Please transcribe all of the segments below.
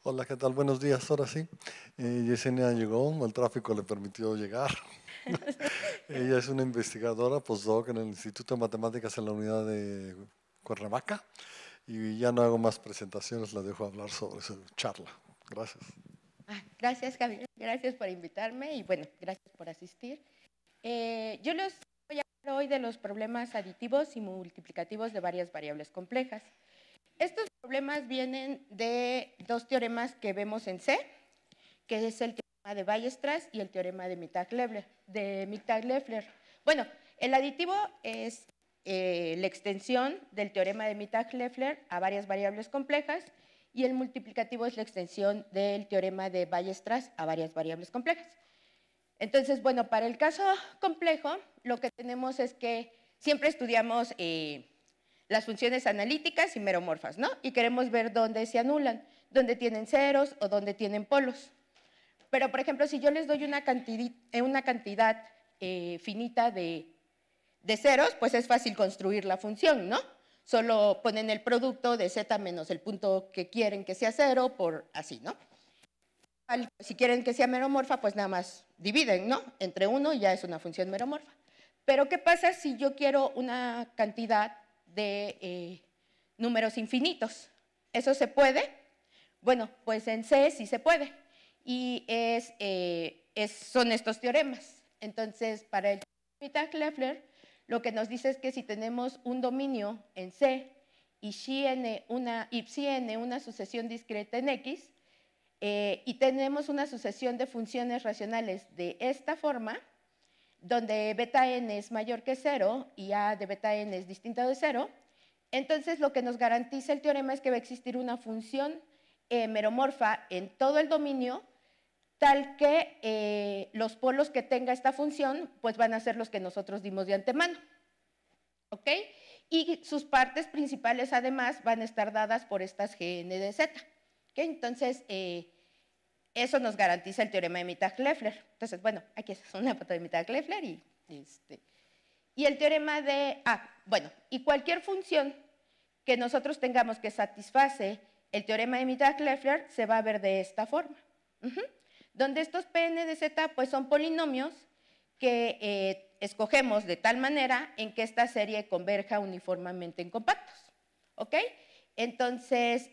Hola, ¿qué tal? Buenos días, ahora sí. Yesenia llegó, el tráfico le permitió llegar. Ella es una investigadora postdoc en el Instituto de Matemáticas en la unidad de Cuernavaca y ya no hago más presentaciones, la dejo hablar sobre su charla. Gracias. Gracias, Javier. Gracias por invitarme y bueno, gracias por asistir. Yo les voy a hablar hoy de los problemas aditivos y multiplicativos de varias variables complejas. Estos problemas vienen de dos teoremas que vemos en C, que es el teorema de Weierstrass y el teorema de Mittag-Leffler. Bueno, el aditivo es la extensión del teorema de Mittag-Leffler a varias variables complejas y el multiplicativo es la extensión del teorema de Weierstrass a varias variables complejas. Entonces, bueno, para el caso complejo, lo que tenemos es que siempre estudiamos las funciones analíticas y meromorfas, ¿no? Y queremos ver dónde se anulan, dónde tienen ceros o dónde tienen polos. Pero, por ejemplo, si yo les doy una cantidad finita de ceros, pues es fácil construir la función, ¿no? Solo ponen el producto de z menos el punto que quieren que sea cero por así, ¿no? Si quieren que sea meromorfa, pues nada más dividen, ¿no? Entre 1 y ya es una función meromorfa. Pero, ¿qué pasa si yo quiero una cantidad de números infinitos? ¿Eso se puede? Bueno, pues en C sí se puede. Y son estos teoremas. Entonces, para el Mittag-Leffler, lo que nos dice es que si tenemos un dominio en C y psi n, una sucesión discreta en X, y tenemos una sucesión de funciones racionales de esta forma, donde beta n es mayor que 0 y a de beta n es distinta de 0, entonces lo que nos garantiza el teorema es que va a existir una función meromorfa en todo el dominio, tal que los polos que tenga esta función pues van a ser los que nosotros dimos de antemano. ¿Ok? Y sus partes principales además van a estar dadas por estas Gn de z. ¿Ok? Entonces, eso nos garantiza el teorema de Mittag-Leffler. Entonces, bueno, aquí es una foto de Mittag-Leffler y el teorema de, bueno, y cualquier función que nosotros tengamos que satisface el teorema de Mittag-Leffler se va a ver de esta forma. Donde estos Pn de z pues son polinomios que escogemos de tal manera en que esta serie converja uniformemente en compactos. ¿Ok? Entonces,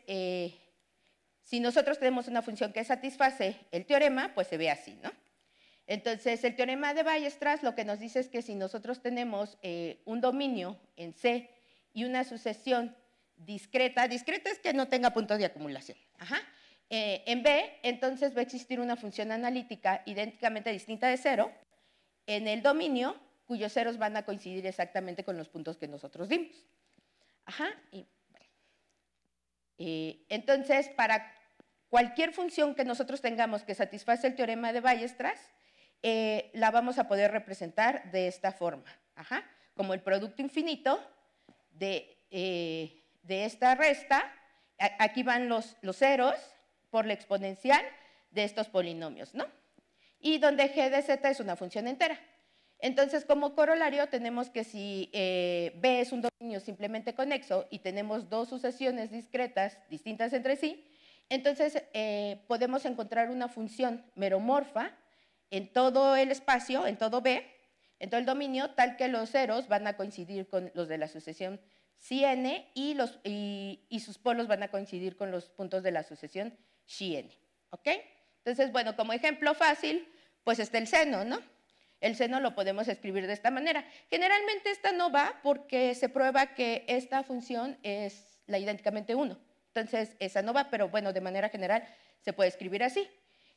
si nosotros tenemos una función que satisface el teorema, pues se ve así, ¿no? Entonces, el teorema de Weierstrass lo que nos dice es que si nosotros tenemos un dominio en C y una sucesión discreta es que no tenga punto de acumulación, en B, entonces va a existir una función analítica idénticamente distinta de 0 en el dominio, cuyos ceros van a coincidir exactamente con los puntos que nosotros dimos. Entonces, para cualquier función que nosotros tengamos que satisface el teorema de Weierstrass, la vamos a poder representar de esta forma, como el producto infinito de esta resta. Aquí van los ceros por la exponencial de estos polinomios, ¿no? Y donde g de z es una función entera. Entonces, como corolario, tenemos que si B es un dominio simplemente conexo y tenemos dos sucesiones discretas distintas entre sí, entonces podemos encontrar una función meromorfa en todo el espacio, en todo B, en todo el dominio, tal que los ceros van a coincidir con los de la sucesión psi n y sus polos van a coincidir con los puntos de la sucesión xi n. ¿Ok? Entonces, bueno, como ejemplo fácil, pues está el seno, ¿no? El seno lo podemos escribir de esta manera. Generalmente esta no va porque se prueba que esta función es la idénticamente 1. Entonces, esa no va, pero bueno, de manera general se puede escribir así.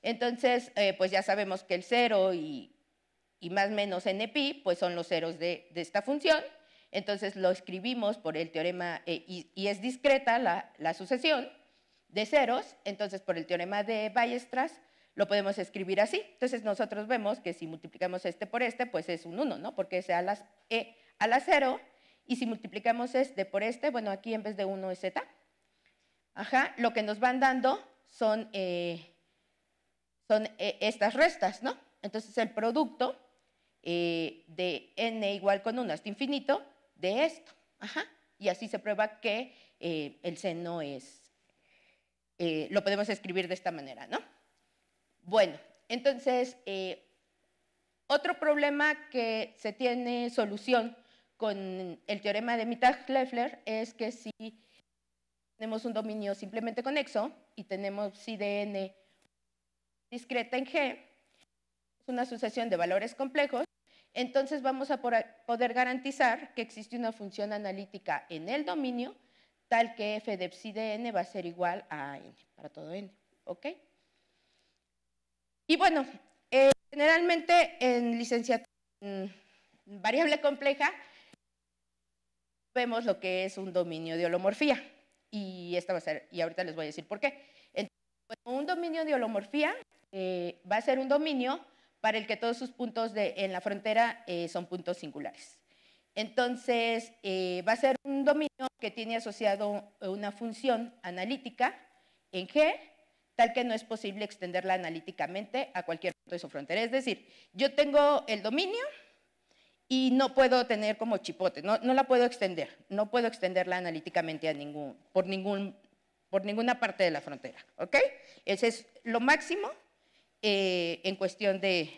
Entonces, pues ya sabemos que el 0 y más menos npi, pues son los ceros de esta función. Entonces, lo escribimos por el teorema, y es discreta la sucesión de ceros. Entonces, por el teorema de Weierstrass, lo podemos escribir así. Entonces, nosotros vemos que si multiplicamos este por este, pues es un 1, ¿no? Porque es a la 0, y si multiplicamos este por este, bueno, aquí en vez de 1 es z. Lo que nos van dando son estas restas, ¿no? Entonces, el producto de n igual con 1 hasta infinito de esto. Y así se prueba que el seno es lo podemos escribir de esta manera, ¿no? Bueno, entonces, otro problema que se tiene solución con el teorema de Mittag-Leffler es que si tenemos un dominio simplemente conexo y tenemos psi de n discreta en G, una sucesión de valores complejos, entonces vamos a poder garantizar que existe una función analítica en el dominio tal que f de psi de n va a ser igual a n, para todo n, ¿ok? Y bueno, generalmente en licenciatura en variable compleja vemos lo que es un dominio de holomorfía, y esta va a ser, y ahorita les voy a decir por qué. Entonces, bueno, un dominio de holomorfía va a ser un dominio para el que todos sus puntos en la frontera son puntos singulares. Entonces, va a ser un dominio que tiene asociado una función analítica en G, tal que no es posible extenderla analíticamente a cualquier punto de su frontera. Es decir, yo tengo el dominio y no puedo tener como chipote, no la puedo extender, no puedo extenderla analíticamente a por ninguna parte de la frontera, ¿ok? Ese es lo máximo en cuestión de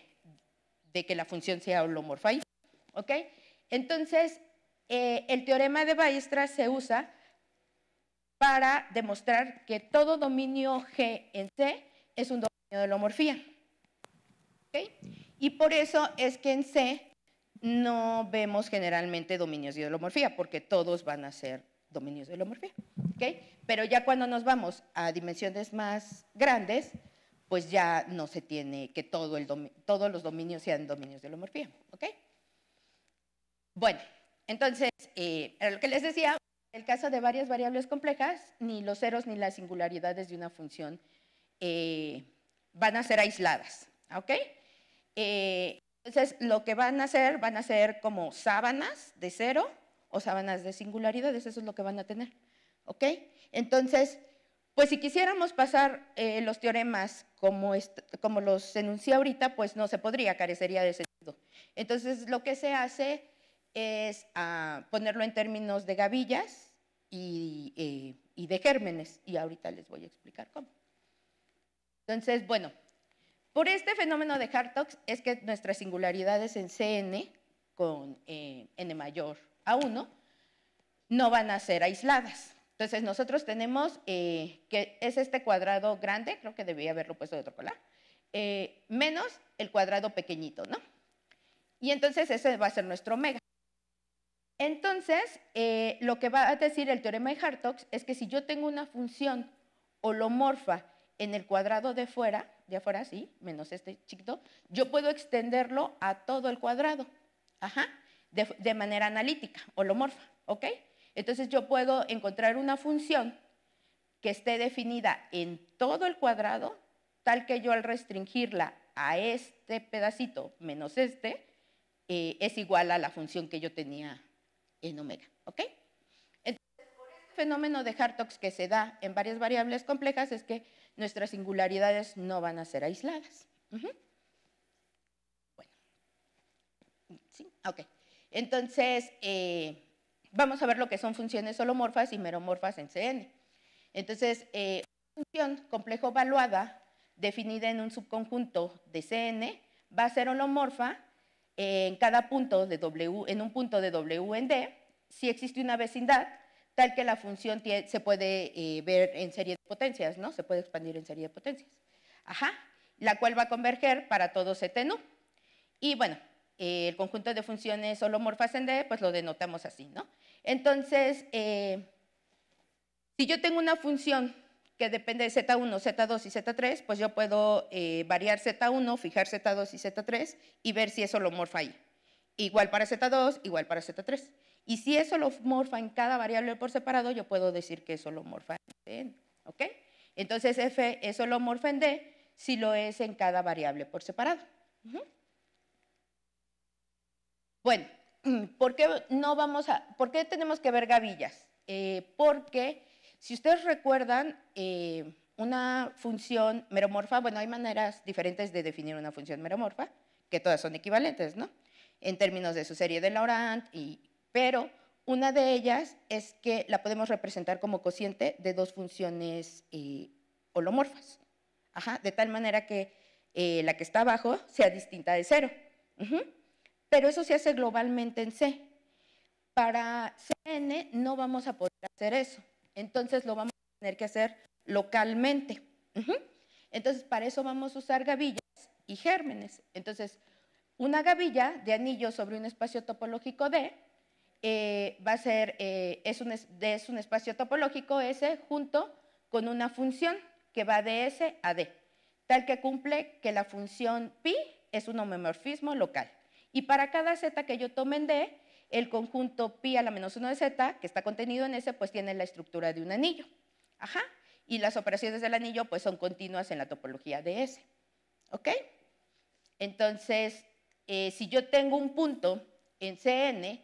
que la función sea holomorfa, ¿ok? Entonces, el teorema de Weierstrass se usa para demostrar que todo dominio G en C es un dominio de holomorfía, ¿ok? Y por eso es que en C no vemos generalmente dominios de holomorfía, porque todos van a ser dominios de holomorfía, ¿ok? Pero ya cuando nos vamos a dimensiones más grandes, pues ya no se tiene que todos los dominios sean dominios de holomorfía, ¿ok? Bueno, entonces, era lo que les decía, en el caso de varias variables complejas, ni los ceros ni las singularidades de una función van a ser aisladas, ¿ok? Entonces, lo que van a ser como sábanas de cero o sábanas de singularidades, eso es lo que van a tener, ¿ok? Entonces, pues si quisiéramos pasar los teoremas como los enuncié ahorita, pues no se podría, carecería de sentido. Entonces, lo que se hace es ponerlo en términos de gavillas y de gérmenes, y ahorita les voy a explicar cómo. Entonces, bueno, por este fenómeno de Hartog es que nuestras singularidades en Cn con n mayor a 1 no van a ser aisladas. Entonces nosotros tenemos que es este cuadrado grande, creo que debía haberlo puesto de otro color, menos el cuadrado pequeñito, ¿no? Y entonces ese va a ser nuestro omega. Entonces, lo que va a decir el teorema de Hartog es que si yo tengo una función holomorfa en el cuadrado de afuera, sí, menos este chiquito, yo puedo extenderlo a todo el cuadrado, de manera analítica, holomorfa, ¿ok? Entonces yo puedo encontrar una función que esté definida en todo el cuadrado, tal que yo al restringirla a este pedacito menos este, es igual a la función que yo tenía en omega, ¿ok? Entonces, por este fenómeno de Hartog que se da en varias variables complejas es que nuestras singularidades no van a ser aisladas. Bueno, ¿sí? Ok. Entonces, vamos a ver lo que son funciones holomorfas y meromorfas en Cn. Entonces, una función complejo evaluada definida en un subconjunto de Cn va a ser holomorfa en cada punto de W, en un punto de W en D, si existe una vecindad tal que la función se puede ver en serie de potencias, ¿no? Se puede expandir en serie de potencias. La cual va a converger para todo Ct nu. Y bueno, el conjunto de funciones holomorfas en D, pues lo denotamos así, ¿no? Entonces, si yo tengo una función que depende de Z1, Z2 y Z3, pues yo puedo variar Z1, fijar Z2 y Z3 y ver si es holomorfa ahí. Igual para Z2, igual para Z3. Y si es holomorfa en cada variable por separado, yo puedo decir que es holomorfa en D, ¿ok? Entonces F es holomorfa en D si lo es en cada variable por separado. Bueno, ¿por qué tenemos que ver gavillas? Porque si ustedes recuerdan, una función meromorfa, bueno, hay maneras diferentes de definir una función meromorfa, que todas son equivalentes, ¿no? En términos de su serie de Laurent, pero una de ellas es que la podemos representar como cociente de dos funciones holomorfas. Ajá, de tal manera que la que está abajo sea distinta de 0. Pero eso se hace globalmente en C. Para CN no vamos a poder hacer eso. Entonces lo vamos a tener que hacer localmente. Entonces para eso vamos a usar gavillas y gérmenes. Entonces una gavilla de anillo sobre un espacio topológico D va a ser, es un espacio topológico S junto con una función que va de S a D, tal que cumple que la función pi es un homomorfismo local. Y para cada z que yo tome en D, el conjunto pi a la menos 1 de z, que está contenido en S, pues tiene la estructura de un anillo. Ajá. Y las operaciones del anillo pues son continuas en la topología de S. ¿Ok? Entonces, si yo tengo un punto en Cn,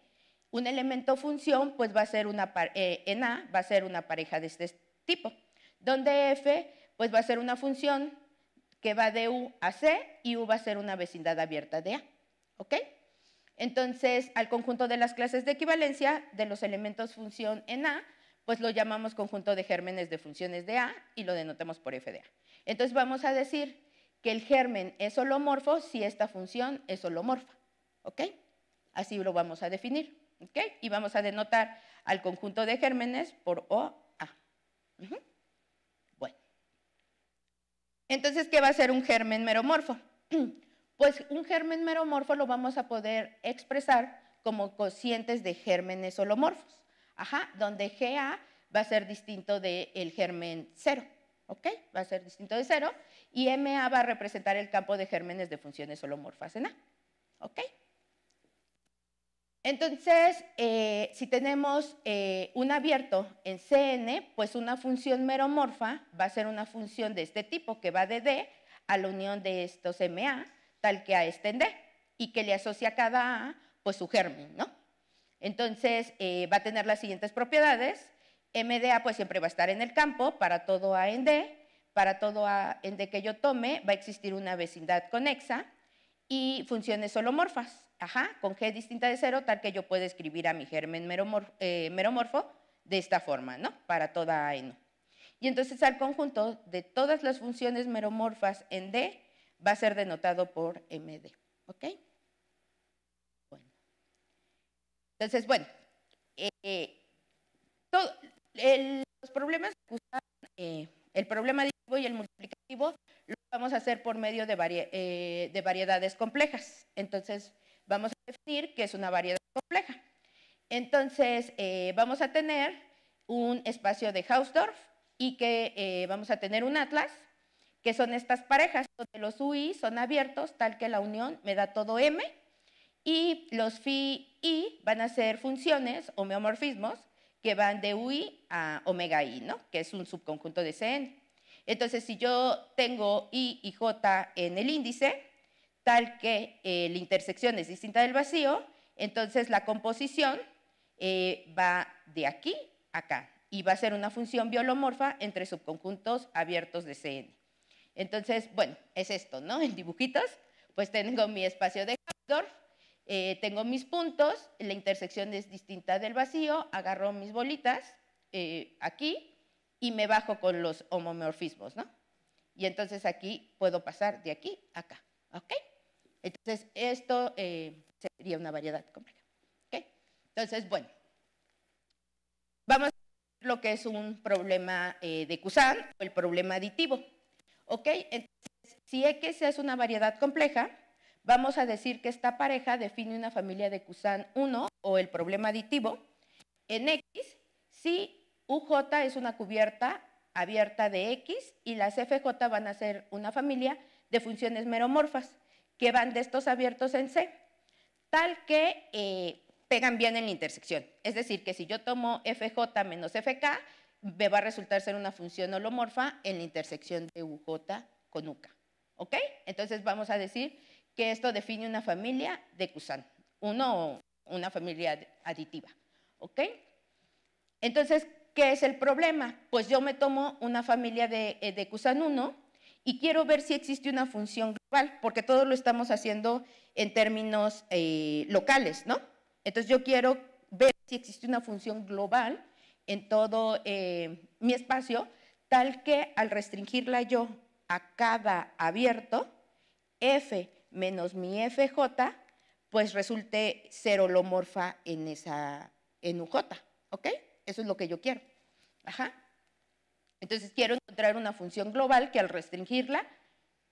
un elemento función, pues va a ser en A va a ser una pareja de este tipo, donde F pues va a ser una función que va de U a C y U va a ser una vecindad abierta de A. ¿Ok? Entonces, al conjunto de las clases de equivalencia de los elementos función en A, pues lo llamamos conjunto de gérmenes de funciones de A y lo denotamos por F de A. Entonces, vamos a decir que el germen es holomorfo si esta función es holomorfa. ¿Ok? Así lo vamos a definir. ¿Ok? Y vamos a denotar al conjunto de gérmenes por OA. Bueno. Entonces, ¿qué va a ser un germen meromorfo? Pues un germen meromorfo lo vamos a poder expresar como cocientes de gérmenes holomorfos. Ajá, donde GA va a ser distinto del germen 0. ¿Ok? Va a ser distinto de 0. Y MA va a representar el campo de gérmenes de funciones holomorfas en A. ¿Ok? Entonces, si tenemos un abierto en Cn, pues una función meromorfa va a ser una función de este tipo que va de D a la unión de estos MA, tal que A está en D, y que le asocia a cada A pues su germen, ¿no? Entonces, va a tener las siguientes propiedades. M de A pues siempre va a estar en el campo para todo A en D. Para todo A en D que yo tome va a existir una vecindad conexa y funciones holomorfas. Ajá, con G distinta de 0, tal que yo pueda escribir a mi germen meromorfo de esta forma, ¿no? Para toda A en U. Y entonces al conjunto de todas las funciones meromorfas en D va a ser denotado por MD. ¿Ok? Bueno. Entonces, bueno, los problemas que usan el problema aditivo y el multiplicativo lo vamos a hacer por medio de variedades complejas. Entonces, vamos a definir qué es una variedad compleja. Entonces, vamos a tener un espacio de Hausdorff y que vamos a tener un atlas, que son estas parejas donde los UI son abiertos, tal que la unión me da todo M, y los phi I van a ser funciones, homeomorfismos, que van de UI a omega I, ¿no? Que es un subconjunto de Cn. Entonces, si yo tengo I y J en el índice, tal que la intersección es distinta del vacío, entonces la composición va de aquí a acá y va a ser una función biolomorfa entre subconjuntos abiertos de Cn. Entonces, bueno, es esto, ¿no? En dibujitos, pues tengo mi espacio de Hausdorff, tengo mis puntos, la intersección es distinta del vacío, agarro mis bolitas aquí y me bajo con los homomorfismos, ¿no? Y entonces aquí puedo pasar de aquí a acá, ¿ok? Entonces esto sería una variedad compleja, ¿ok? Entonces, bueno, vamos a ver lo que es un problema de Kusan o el problema aditivo, ¿ok? Entonces, si X es una variedad compleja, vamos a decir que esta pareja define una familia de Kusan 1 o el problema aditivo en X si UJ es una cubierta abierta de X y las FJ van a ser una familia de funciones meromorfas que van de estos abiertos en C, tal que pegan bien en la intersección. Es decir, que si yo tomo FJ menos FK, me va a resultar ser una función holomorfa en la intersección de UJ con UK. ¿Ok? Entonces vamos a decir que esto define una familia de Kusan, una familia aditiva. ¿Ok? Entonces, ¿qué es el problema? Pues yo me tomo una familia de Kusan 1 y quiero ver si existe una función global, porque todo lo estamos haciendo en términos locales, ¿no? Entonces yo quiero ver si existe una función global en todo mi espacio, tal que al restringirla yo a cada abierto, F menos mi FJ, pues resulte ser holomorfa en UJ, ¿ok? Eso es lo que yo quiero. Ajá. Entonces quiero encontrar una función global que al restringirla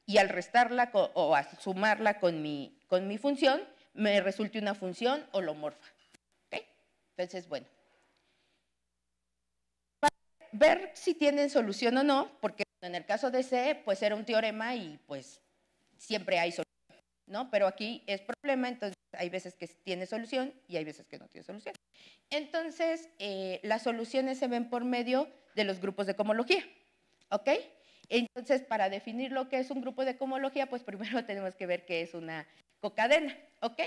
y al restarla o a sumarla con mi función, me resulte una función holomorfa. ¿Ok? Entonces, bueno. Para ver si tienen solución o no, porque en el caso de C, pues era un teorema y pues siempre hay solución, ¿no? Pero aquí es problema, entonces hay veces que tiene solución y hay veces que no tiene solución. Entonces, las soluciones se ven por medio de los grupos de cohomología, ¿ok? Entonces, para definir lo que es un grupo de cohomología, pues primero tenemos que ver qué es una cocadena, ¿ok?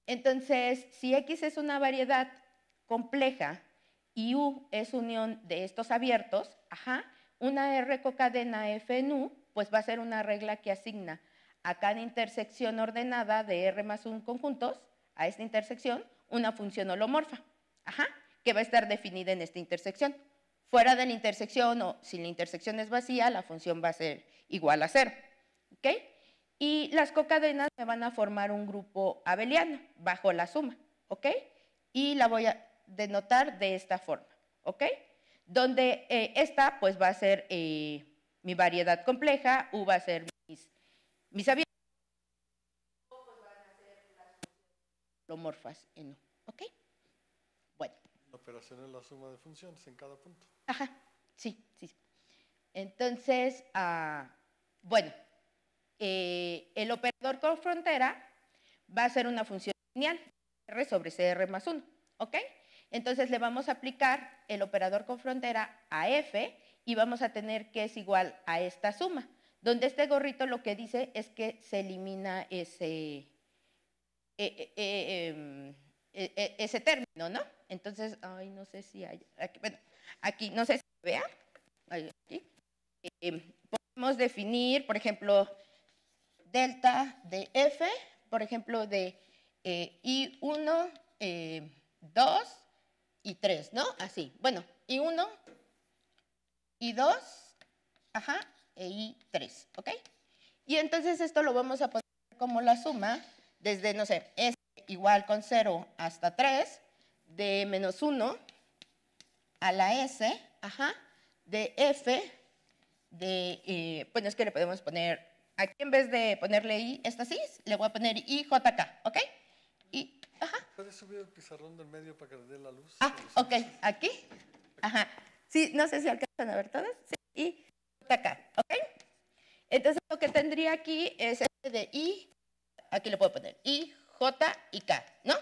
Entonces, si X es una variedad compleja y U es unión de estos abiertos, una R cocadena F en U, pues va a ser una regla que asigna a cada intersección ordenada de R más un conjuntos, a esta intersección, una función holomorfa, que va a estar definida en esta intersección. Fuera de la intersección o si la intersección es vacía, la función va a ser igual a 0. ¿Ok? Y las cocadenas me van a formar un grupo abeliano bajo la suma. ¿Ok? Y la voy a denotar de esta forma. ¿Ok? Donde esta pues va a ser mi variedad compleja, U va a ser mis abiertos, pues van a ser las holomorfas en U. ¿Ok? Bueno. La operación es la suma de funciones en cada punto. Ajá, sí. Entonces, bueno, el operador con frontera va a ser una función lineal, R sobre CR más 1, ¿ok? Entonces le vamos a aplicar el operador con frontera a F y vamos a tener que es igual a esta suma, donde este gorrito lo que dice es que se elimina ese término, ¿no? Entonces, ay, no sé si hay, aquí, bueno, aquí no sé si se vea, aquí, podemos definir, por ejemplo, delta de F, por ejemplo, de I1, 2 y 3, ¿no? Así, bueno, I1, I2, e I3, ¿ok? Y entonces esto lo vamos a poner como la suma desde, no sé, S igual con 0 hasta 3, de menos 1 a la S, de F, de, bueno, es que le podemos poner, aquí en vez de ponerle I, esta sí, le voy a poner IJK, ¿ok? Y, ¿Puedes subir el pizarrón del medio para que le dé la luz? Ok, aquí, sí, no sé si alcanzan a ver todas, sí, IJK, ¿ok? Entonces lo que tendría aquí es este de I, aquí le puedo poner I, J y K, ¿no?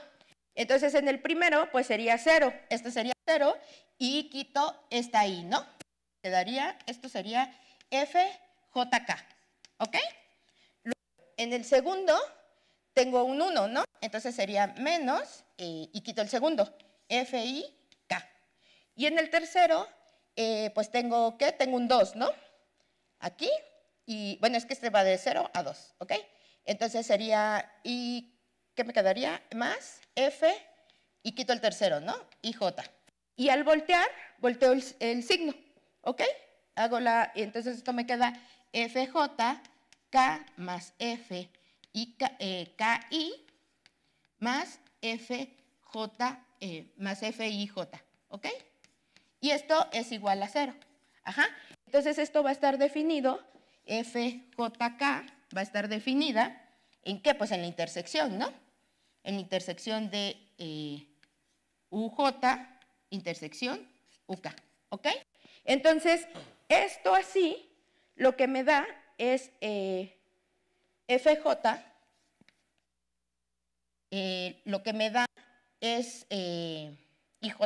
Entonces en el primero pues sería 0, este sería 0 y quito esta I, ¿no? Quedaría, esto sería FJK, ¿ok? Luego, en el segundo tengo un 1, ¿no? Entonces sería menos, y quito el segundo, FIK. Y en el tercero, pues tengo, ¿qué? Tengo un 2, ¿no? Aquí, y bueno, es que este va de 0 a 2, ¿ok? Entonces sería I, ¿qué me quedaría? Más F, y quito el tercero, ¿no? IJ. Y al voltear, volteo el signo, ¿ok? Hago y entonces esto me queda FJ, K más F, y KI más FJ, más FIJ, ¿ok? Y esto es igual a 0, Entonces esto va a estar definido, FJK va a estar definida, ¿en qué? Pues en la intersección, ¿no? En la intersección de UJ, intersección UK, ¿ok? Entonces, esto así, lo que me da es FJ, lo que me da es IJ,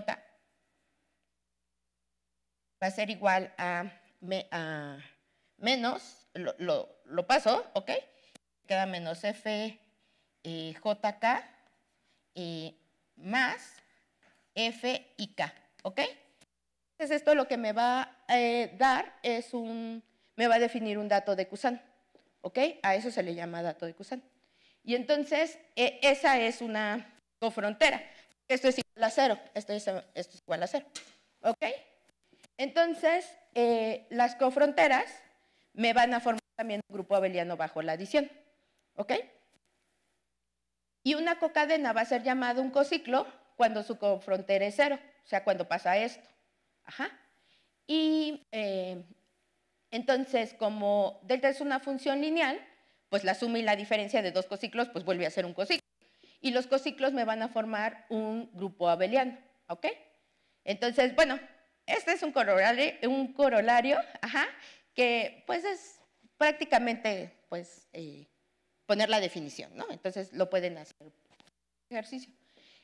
va a ser igual a menos, lo paso, ¿ok? Queda menos FJK más F y K, ¿ok? Entonces esto lo que me va a dar es me va a definir un dato de Kusan, ¿ok? A eso se le llama dato de Kusan. Y entonces esa es una cofrontera. Esto es igual a 0, esto es igual a 0, ¿ok? Entonces, las cofronteras me van a formar también un grupo abeliano bajo la adición, ¿ok? Y una cocadena va a ser llamado un cociclo cuando su cofrontera es 0, o sea, cuando pasa esto. Ajá. Y entonces, como delta es una función lineal, pues la suma y la diferencia de dos cociclos pues vuelve a ser un cociclo. Y los cociclos me van a formar un grupo abeliano, ¿ok? Entonces, bueno, este es un corolario ajá, que pues es prácticamente pues, poner la definición, ¿no? Entonces lo pueden hacer ejercicio.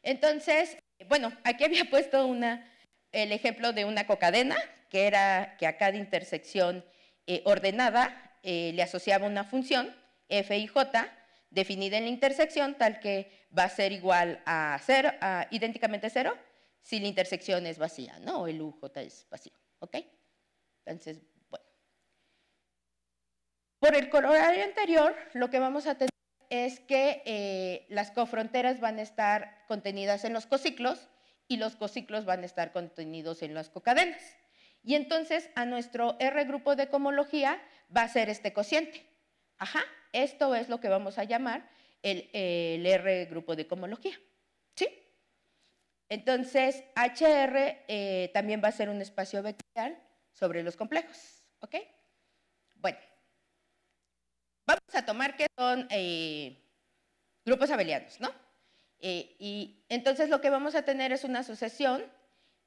Entonces, bueno, aquí había puesto el ejemplo de una cocadena, que era que a cada intersección ordenada le asociaba una función, f y j, definida en la intersección, tal que va a ser igual a 0, idénticamente 0, si la intersección es vacía, ¿no? O el uj es vacío, ¿ok? Entonces, bueno. Por el corolario anterior, lo que vamos a tener es que las cofronteras van a estar contenidas en los cociclos y los cociclos van a estar contenidos en las cocadenas. Y entonces a nuestro R grupo de cohomología va a ser este cociente. Ajá, esto es lo que vamos a llamar el R grupo de cohomología. ¿Sí? Entonces, HR también va a ser un espacio vectorial sobre los complejos. ¿Ok? Bueno. Vamos a tomar que son grupos abelianos, ¿no? Y entonces lo que vamos a tener es una sucesión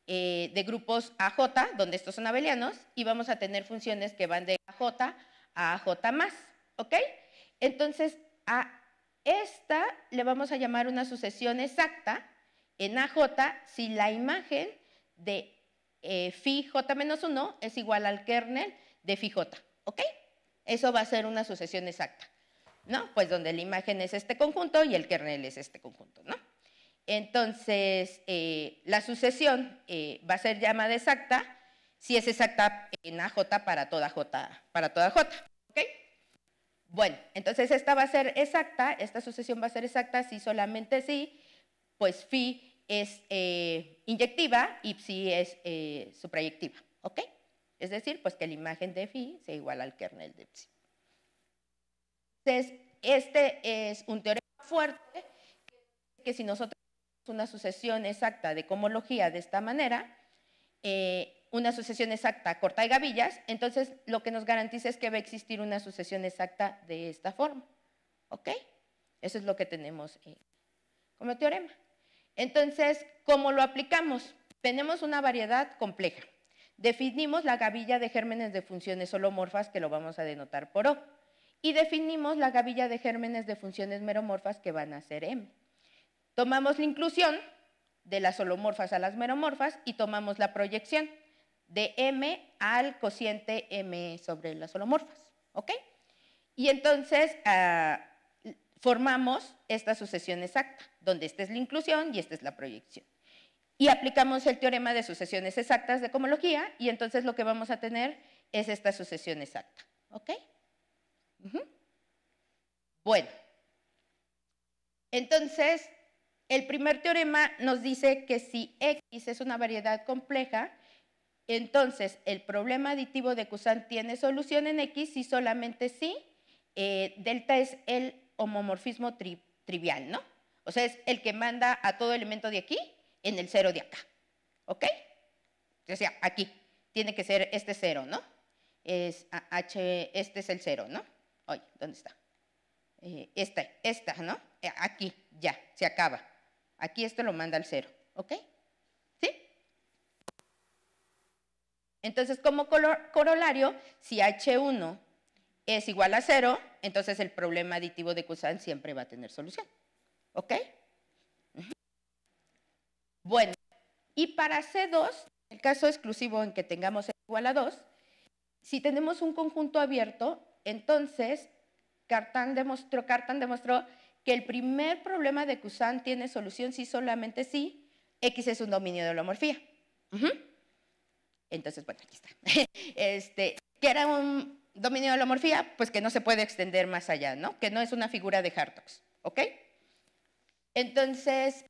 de grupos AJ, donde estos son abelianos, y vamos a tener funciones que van de AJ a AJ más, ¿ok? Entonces, a esta le vamos a llamar una sucesión exacta en AJ si la imagen de phi j-1 es igual al kernel de phi j, ¿ok? Eso va a ser una sucesión exacta, ¿no? Pues donde la imagen es este conjunto y el kernel es este conjunto, ¿no? Entonces, la sucesión va a ser llamada exacta si es exacta en AJ para toda J, ¿ok? Bueno, entonces esta va a ser exacta, esta sucesión va a ser exacta si solamente si, pues phi es inyectiva y psi es suprayectiva, ¿ok? Es decir, pues que la imagen de phi sea igual al kernel de psi. Entonces, este es un teorema fuerte que si nosotros tenemos una sucesión exacta de cohomología de esta manera, una sucesión exacta corta de gavillas, entonces lo que nos garantiza es que va a existir una sucesión exacta de esta forma. ¿Ok? Eso es lo que tenemos como teorema. Entonces, ¿cómo lo aplicamos? Tenemos una variedad compleja. Definimos la gavilla de gérmenes de funciones holomorfas, que lo vamos a denotar por O. Y definimos la gavilla de gérmenes de funciones meromorfas, que van a ser M. Tomamos la inclusión de las holomorfas a las meromorfas y tomamos la proyección de M al cociente M sobre las holomorfas. ¿Ok? Y entonces formamos esta sucesión exacta, donde esta es la inclusión y esta es la proyección. Y aplicamos el teorema de sucesiones exactas de cohomología y entonces lo que vamos a tener es esta sucesión exacta. ¿Ok? Bueno, entonces el primer teorema nos dice que si X es una variedad compleja, entonces el problema aditivo de Kusan tiene solución en X si solamente si delta es el homomorfismo trivial, ¿no? O sea, es el que manda a todo elemento de aquí en el 0 de acá, ¿ok? O sea, aquí tiene que ser este 0, ¿no? Es H, este es el 0, ¿no? Oye, ¿dónde está? Esta, ¿no? Aquí, ya, se acaba. Aquí esto lo manda al 0, ¿ok? ¿Sí? Entonces, como corolario, si H1 es igual a 0, entonces el problema aditivo de Kusan siempre va a tener solución, ¿ok? Bueno, y para C2, el caso exclusivo en que tengamos igual a 2, si tenemos un conjunto abierto, entonces Cartan demostró que el primer problema de Kusan tiene solución si solamente si X es un dominio de holomorfía. Entonces, bueno, aquí está. ¿Qué era un dominio de holomorfía? Pues que no se puede extender más allá, ¿no? Que no es una figura de Hartogs, ¿ok? Entonces,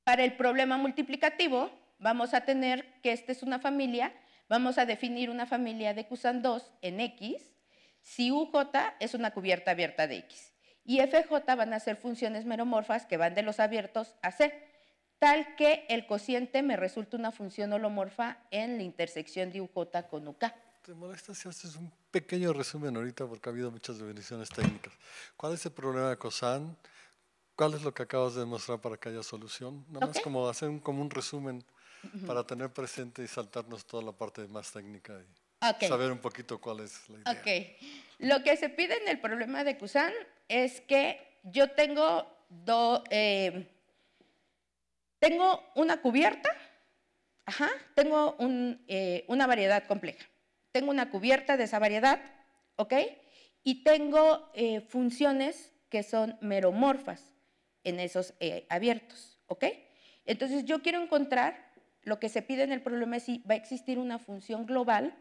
para el problema multiplicativo, vamos a tener que esta es una familia, vamos a definir una familia de Kusan 2 en X, si UJ es una cubierta abierta de X, y FJ van a ser funciones meromorfas que van de los abiertos a C, tal que el cociente me resulta una función holomorfa en la intersección de UJ con UK. ¿Te molesta si haces un pequeño resumen ahorita? Porque ha habido muchas definiciones técnicas. ¿Cuál es el problema de Cosan? ¿Cuál es lo que acabas de demostrar para que haya solución? Nada más como hacer como un resumen para tener presente y saltarnos toda la parte más técnica y saber un poquito cuál es la idea. Lo que se pide en el problema de Kusan es que yo tengo una cubierta, tengo una variedad compleja. Tengo una cubierta de esa variedad, ¿ok? Y tengo funciones que son meromorfas en esos abiertos, ¿ok? Entonces yo quiero encontrar, lo que se pide en el problema es si va a existir una función global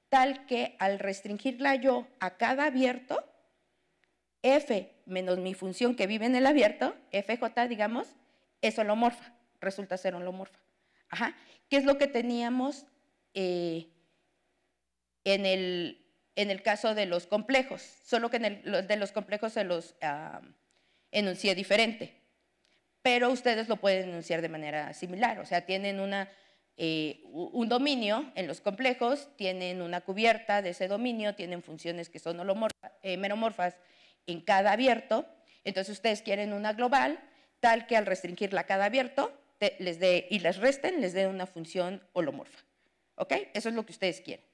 tal que al restringirla yo a cada abierto, f menos mi función que vive en el abierto, fj, digamos, es holomorfa, resulta ser holomorfa. ¿Qué es lo que teníamos en el caso de los complejos? Solo que de los complejos se los enuncié diferente, pero ustedes lo pueden enunciar de manera similar, o sea, tienen un dominio en los complejos, tienen una cubierta de ese dominio, tienen funciones que son meromorfas en cada abierto, entonces ustedes quieren una global, tal que al restringirla a cada abierto y les resten, les den una función holomorfa. ¿Ok? Eso es lo que ustedes quieren.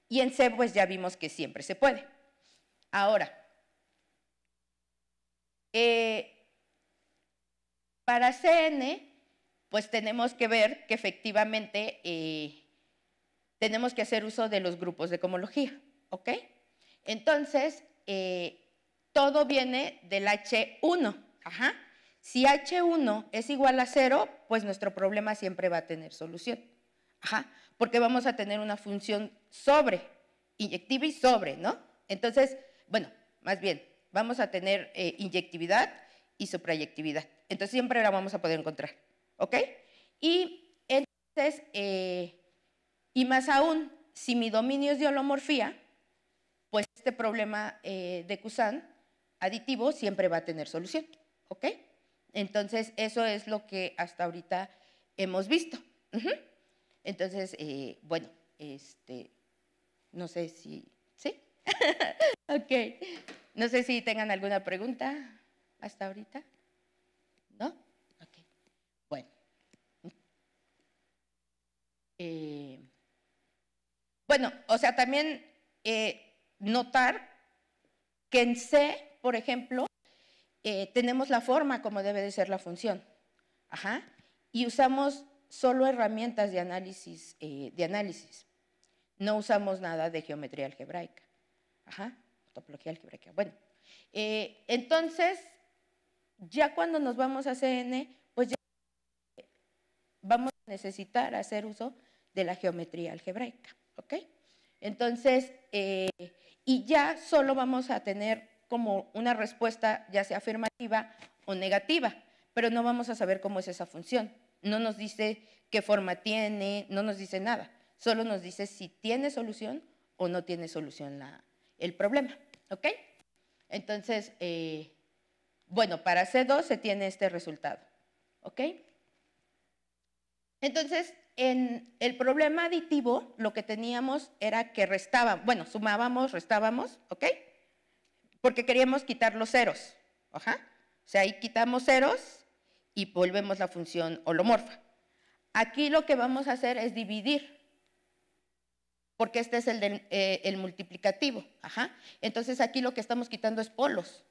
Y en C, pues ya vimos que siempre se puede. Ahora, para Cn, pues tenemos que ver que efectivamente tenemos que hacer uso de los grupos de cohomología, ¿ok? Entonces, todo viene del H1, Si H1 es igual a 0, pues nuestro problema siempre va a tener solución, porque vamos a tener una función sobre, inyectiva y sobre, ¿no? Entonces, bueno, más bien, vamos a tener inyectividad y suprayectividad. Entonces, siempre la vamos a poder encontrar. ¿Ok? Y entonces, y más aún, si mi dominio es de holomorfía, pues este problema de Kusan aditivo siempre va a tener solución. ¿Ok? Entonces, eso es lo que hasta ahorita hemos visto. Entonces, bueno, no sé si... ¿Sí? Ok. No sé si tengan alguna pregunta hasta ahorita. ¿No? Ok. Bueno. Bueno, o sea, también notar que en C, por ejemplo, tenemos la forma como debe de ser la función. Y usamos solo herramientas de análisis. No usamos nada de geometría algebraica. Topología algebraica. Bueno, entonces, ya cuando nos vamos a CN, pues ya vamos a necesitar hacer uso de la geometría algebraica, ¿ok? Entonces, y ya solo vamos a tener como una respuesta ya sea afirmativa o negativa, pero no vamos a saber cómo es esa función. No nos dice qué forma tiene, no nos dice nada. Solo nos dice si tiene solución o no tiene solución el problema, ¿ok? Entonces, bueno, para C2 se tiene este resultado, ¿ok? Entonces, en el problema aditivo, lo que teníamos era que sumábamos, restábamos, ¿ok? Porque queríamos quitar los ceros, O sea, ahí quitamos ceros y volvemos la función holomorfa. Aquí lo que vamos a hacer es dividir, porque este es el multiplicativo, Entonces, aquí lo que estamos quitando es polos,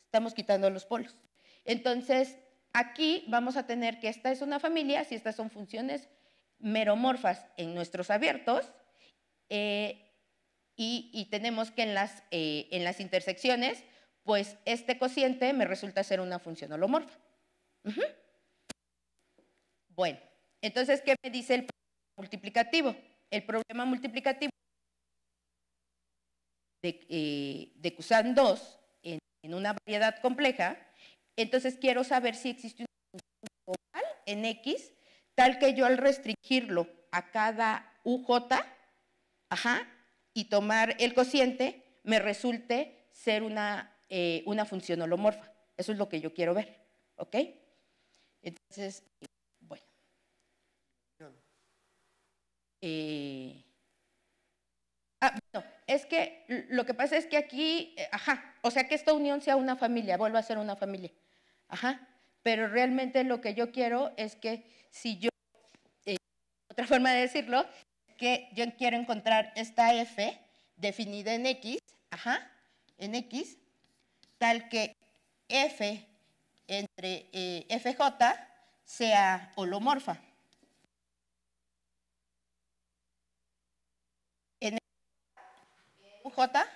Estamos quitando los polos. Entonces, aquí vamos a tener que esta es una familia, si estas son funciones meromorfas en nuestros abiertos, y tenemos que en las intersecciones, pues este cociente me resulta ser una función holomorfa. Bueno, entonces, ¿qué me dice el problema multiplicativo? El problema multiplicativo de Kusan 2 en una variedad compleja, entonces quiero saber si existe una función global en X tal que yo al restringirlo a cada UJ, y tomar el cociente, me resulte ser una función holomorfa. Eso es lo que yo quiero ver, ¿ok? Entonces, bueno. No, es que lo que pasa es que aquí, o sea que esta unión sea una familia, vuelva a ser una familia, pero realmente lo que yo quiero es que si yo, otra forma de decirlo, que yo quiero encontrar esta F definida en X, tal que F entre FJ sea holomorfa. En J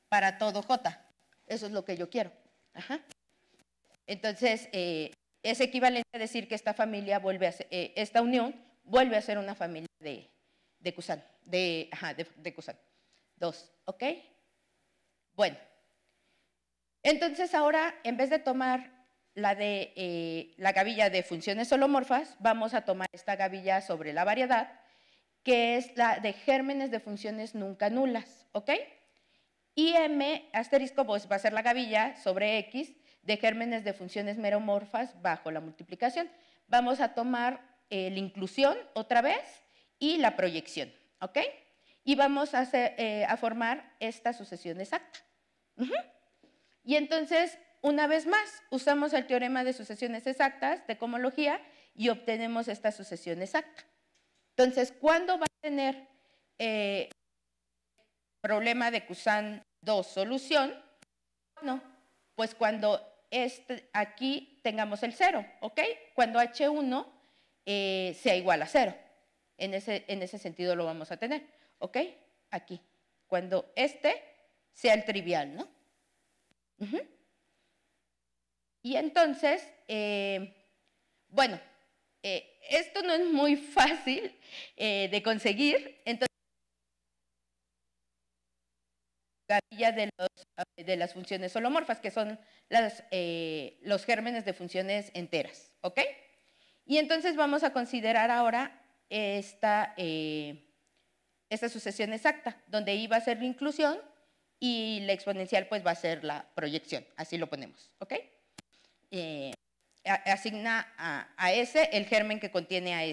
para todo J. Eso es lo que yo quiero. Entonces, es equivalente a decir que esta familia vuelve a ser, esta unión vuelve a ser una familia de Kusan, de Kusan. 2, ¿ok? Bueno, entonces ahora, en vez de tomar la gavilla de funciones holomorfas, vamos a tomar esta gavilla sobre la variedad, que es la de gérmenes de funciones nunca nulas, ¿ok? Y M asterisco pues, va a ser la gavilla sobre X de gérmenes de funciones meromorfas bajo la multiplicación. Vamos a tomar la inclusión otra vez y la proyección, ¿ok? Y vamos a formar esta sucesión exacta. Y entonces, una vez más, usamos el teorema de sucesiones exactas de cohomología y obtenemos esta sucesión exacta. Entonces, ¿cuándo va a tener problema de Kusan 2 solución? No, pues cuando aquí tengamos el 0, ¿ok? Cuando H1 sea igual a 0. En ese sentido lo vamos a tener, ¿ok? Aquí. Cuando sea el trivial, ¿no? Y entonces, bueno, esto no es muy fácil de conseguir, entonces gavilla de las funciones holomorfas, que son los gérmenes de funciones enteras, ¿ok? Y entonces vamos a considerar ahora esta sucesión exacta, donde I va a ser la inclusión y la exponencial pues va a ser la proyección, así lo ponemos, ¿ok? Asigna a S el germen que contiene a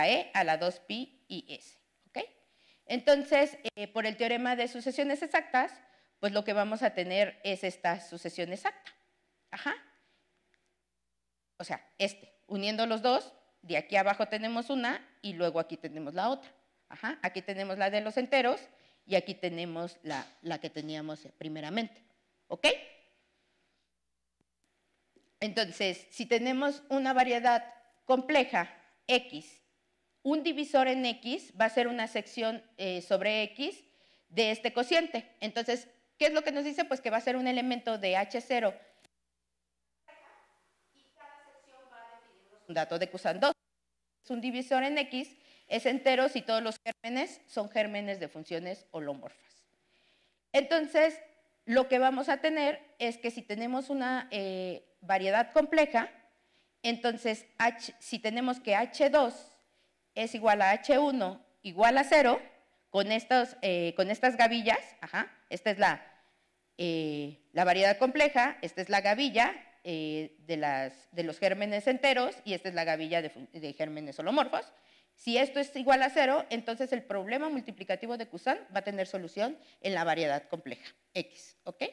E, a la 2pi y S, ¿ok? Entonces, por el teorema de sucesiones exactas, pues lo que vamos a tener es esta sucesión exacta. O sea, uniendo los dos, de aquí abajo tenemos una y luego aquí tenemos la otra. Aquí tenemos la de los enteros y aquí tenemos la que teníamos primeramente. ¿Ok? Entonces, si tenemos una variedad compleja, X, un divisor en X va a ser una sección sobre X de este cociente. Entonces, ¿qué es lo que nos dice? Pues que va a ser un elemento de H0 y cada sección va a definirnos un dato de Kusan 2. Es un divisor en X, es enteros y todos los gérmenes son gérmenes de funciones holomorfas. Entonces, lo que vamos a tener es que si tenemos una variedad compleja, entonces si tenemos que H2 es igual a H1 igual a 0, con estas gavillas, esta es la variedad compleja, esta es la gavilla de los gérmenes enteros y esta es la gavilla de gérmenes holomorfos. Si esto es igual a 0, entonces el problema multiplicativo de Kusan va a tener solución en la variedad compleja, X, ¿ok?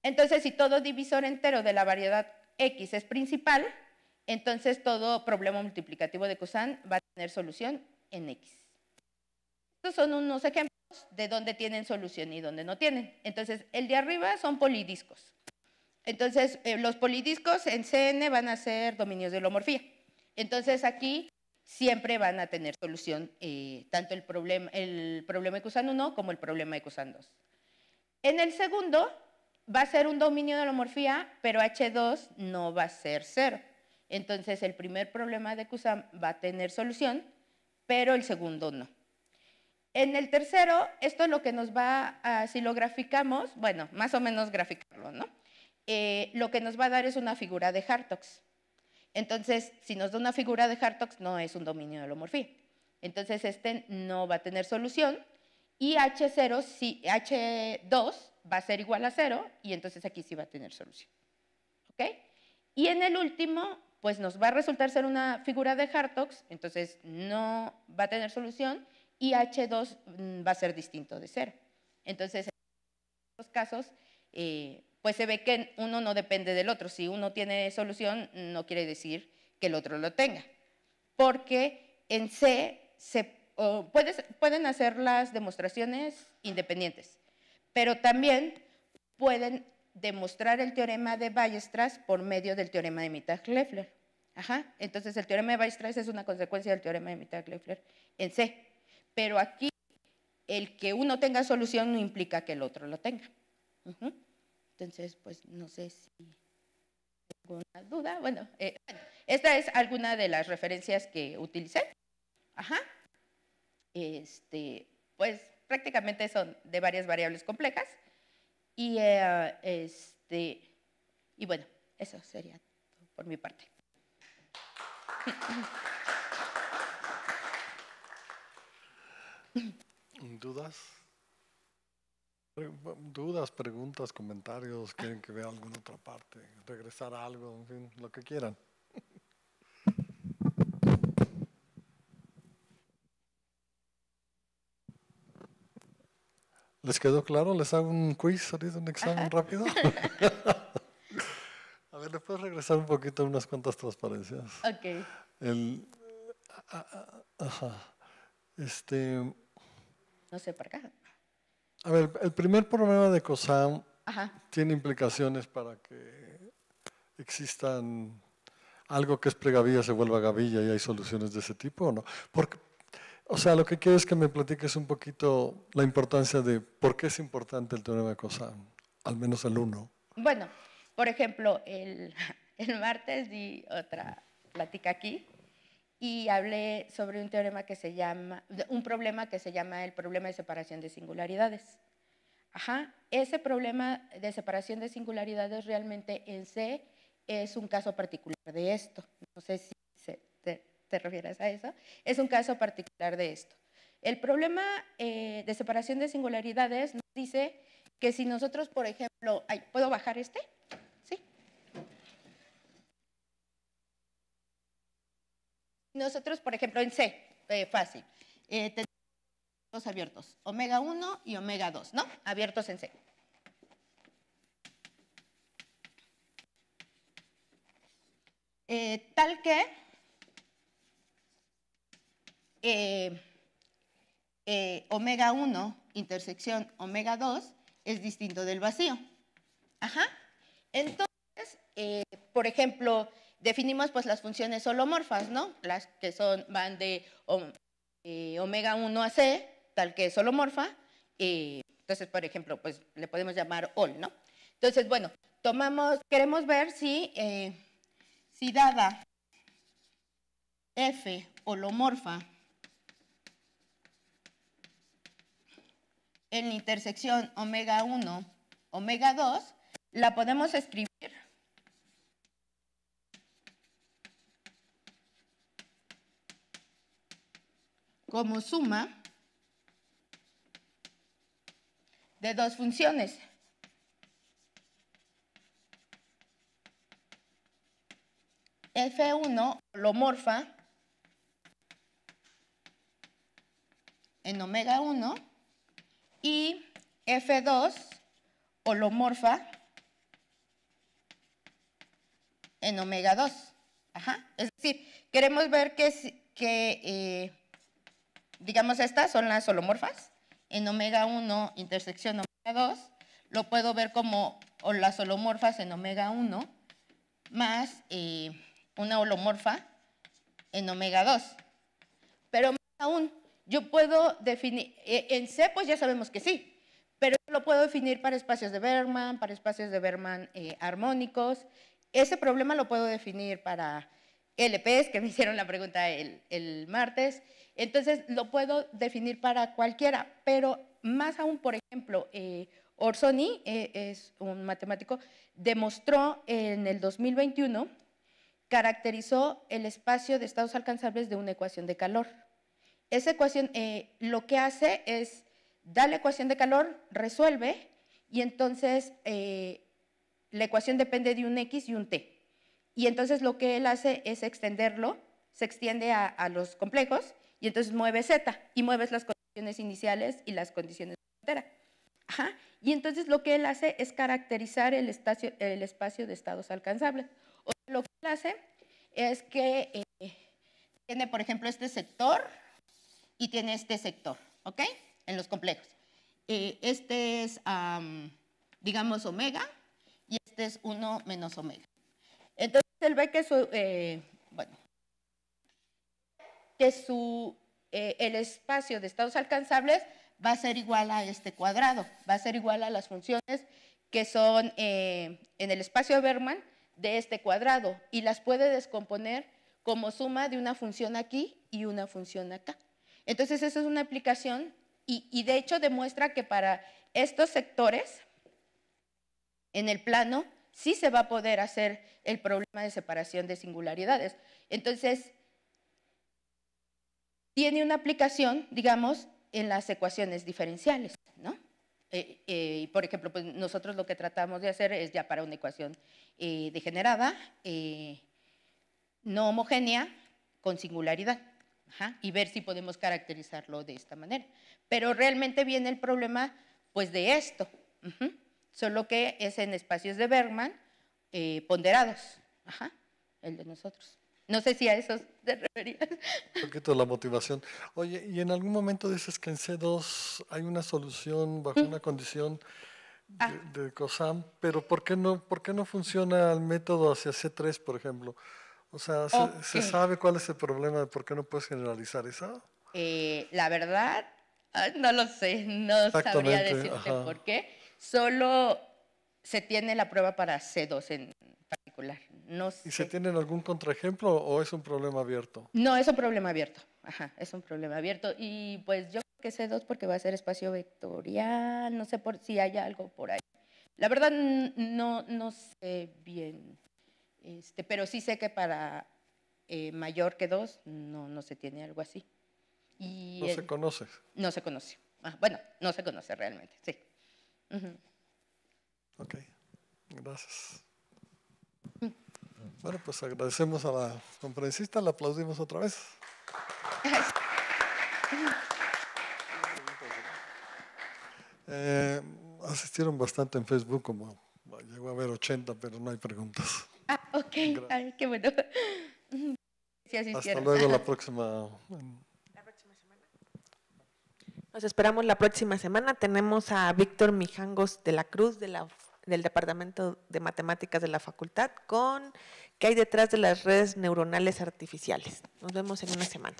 Entonces, si todo divisor entero de la variedad X es principal, entonces todo problema multiplicativo de Kusan va a tener solución en X. Estos son unos ejemplos de dónde tienen solución y dónde no tienen. Entonces, el de arriba son polidiscos. Entonces, los polidiscos en CN van a ser dominios de holomorfía. Entonces, aquí siempre van a tener solución tanto el problema de Kusan 1 como el problema de Kusan 2. En el segundo va a ser un dominio de holomorfía, pero H2 no va a ser 0. Entonces, el primer problema de Kusan va a tener solución, pero el segundo no. En el tercero, esto es lo que nos va a, si lo graficamos, bueno, más o menos graficarlo, ¿no? Lo que nos va a dar es una figura de Hartogs. Entonces, si nos da una figura de Hartogs, no es un dominio de holomorfía. Entonces, este no va a tener solución y H0, H2 va a ser igual a 0 y entonces aquí sí va a tener solución. ¿Ok? Y en el último, pues nos va a resultar ser una figura de Hartogs, entonces no va a tener solución y H2 va a ser distinto de 0. Entonces, en estos casos, pues se ve que uno no depende del otro. Si uno tiene solución, no quiere decir que el otro lo tenga. Porque en C pueden hacer las demostraciones independientes, pero también pueden demostrar el teorema de Weierstrass por medio del teorema de Mittag-Leffler. Entonces, el teorema de Weierstrass es una consecuencia del teorema de Mittag-Leffler en C. Pero aquí, el que uno tenga solución no implica que el otro lo tenga. Entonces, pues no sé si hay alguna duda. Bueno, esta es alguna de las referencias que utilicé. Pues prácticamente son de varias variables complejas. Y bueno, eso sería todo por mi parte. ¿Dudas? Dudas, preguntas, comentarios, quieren que vea alguna otra parte, regresar a algo, en fin, lo que quieran. ¿Les quedó claro? ¿Les hago un quiz ahorita, un examen rápido? A ver, ¿le puedes regresar un poquito a unas cuantas transparencias? Ok. No sé, para acá. A ver, el primer problema de Cosán tiene implicaciones para que existan algo que es pregavilla se vuelva gavilla y hay soluciones de ese tipo, ¿o no? Porque, o sea, lo que quiero es que me platiques un poquito la importancia de por qué es importante el teorema de Cosán, al menos el 1. Bueno, por ejemplo, el martes di otra plática aquí y hablé sobre un teorema que se llama, un problema que se llama el problema de separación de singularidades. Ese problema de separación de singularidades realmente en C es un caso particular de esto. No sé si te refieres a eso. Es un caso particular de esto. El problema de separación de singularidades nos dice que si nosotros, por ejemplo, ¿puedo bajar este? Sí. Nosotros, por ejemplo, en C, fácil, tenemos dos abiertos, omega 1 y omega 2, ¿no? Abiertos en C. Tal que omega 1 intersección omega 2 es distinto del vacío. Entonces, por ejemplo, definimos pues las funciones holomorfas, ¿no? Las que van de omega 1 a C, tal que es holomorfa. Entonces, por ejemplo, pues le podemos llamar hol, ¿no? Entonces, bueno, queremos ver si dada F holomorfa en la intersección omega 1, omega 2, la podemos escribir como suma de dos funciones. F1 holomorfa en omega 1 y F2 holomorfa en omega 2. Es decir, queremos ver que digamos, estas son las holomorfas. En omega 1 intersección omega 2, lo puedo ver como las holomorfas en omega 1 más una holomorfa en omega 2. Pero más aún, yo puedo definir, en C pues ya sabemos que sí, pero lo puedo definir para espacios de Bergman, armónicos. Ese problema lo puedo definir para LPs, que me hicieron la pregunta el martes. Entonces, lo puedo definir para cualquiera, pero más aún, por ejemplo, Orsoni, es un matemático, demostró en el 2021 caracterizó el espacio de estados alcanzables de una ecuación de calor. Esa ecuación lo que hace es, da la ecuación de calor, resuelve, y entonces la ecuación depende de un X y un T. Y entonces lo que él hace es extenderlo, se extiende a los complejos, y entonces mueve Z, y mueves las condiciones iniciales y las condiciones de frontera. Ajá. Y entonces lo que él hace es caracterizar el espacio de estados alcanzables. O sea, lo que él hace es que tiene, por ejemplo, este sector y tiene este sector, ¿ok? En los complejos. Este es, digamos, omega, y este es 1 menos omega. Entonces, él ve que el espacio de estados alcanzables va a ser igual a este cuadrado, va a ser igual a las funciones que son en el espacio de Bergman de este cuadrado, y las puede descomponer como suma de una función aquí y una función acá. Entonces, esa es una aplicación, y de hecho demuestra que para estos sectores, en el plano, sí se va a poder hacer el problema de separación de singularidades. Entonces, tiene una aplicación, digamos, en las ecuaciones diferenciales, ¿no? Por ejemplo, pues nosotros lo que tratamos de hacer es ya para una ecuación degenerada, no homogénea, con singularidad, y ver si podemos caracterizarlo de esta manera. Pero realmente viene el problema, pues, de esto, solo que es en espacios de Bergman ponderados, el de nosotros. No sé si a eso te referías. Un poquito la motivación. Oye, y en algún momento dices que en C2 hay una solución bajo una condición de COSAM, pero ¿por qué no funciona el método hacia C3, por ejemplo? O sea, ¿se sabe cuál es el problema de por qué no puedes generalizar eso? La verdad, no lo sé, no sabría decirte por qué. Solo se tiene la prueba para C2 en particular. No sé. ¿Y se tiene algún contraejemplo o es un problema abierto? No, es un problema abierto. Es un problema abierto. Y pues yo creo que C2 porque va a ser espacio vectorial, no sé si hay algo por ahí. La verdad no sé bien, pero sí sé que para mayor que 2 no se tiene algo así. Y no se conoce. No se conoce. Bueno, no se conoce realmente, sí. Ok, gracias. Bueno, pues agradecemos a la conferencista, la aplaudimos otra vez. Asistieron bastante en Facebook, como llegó a haber 80, pero no hay preguntas. Ok, ay, qué bueno. Hasta luego la próxima semana. Nos esperamos la próxima semana. Tenemos a Víctor Mijangos de la Cruz del Departamento de Matemáticas de la Facultad con qué hay detrás de las redes neuronales artificiales. Nos vemos en una semana.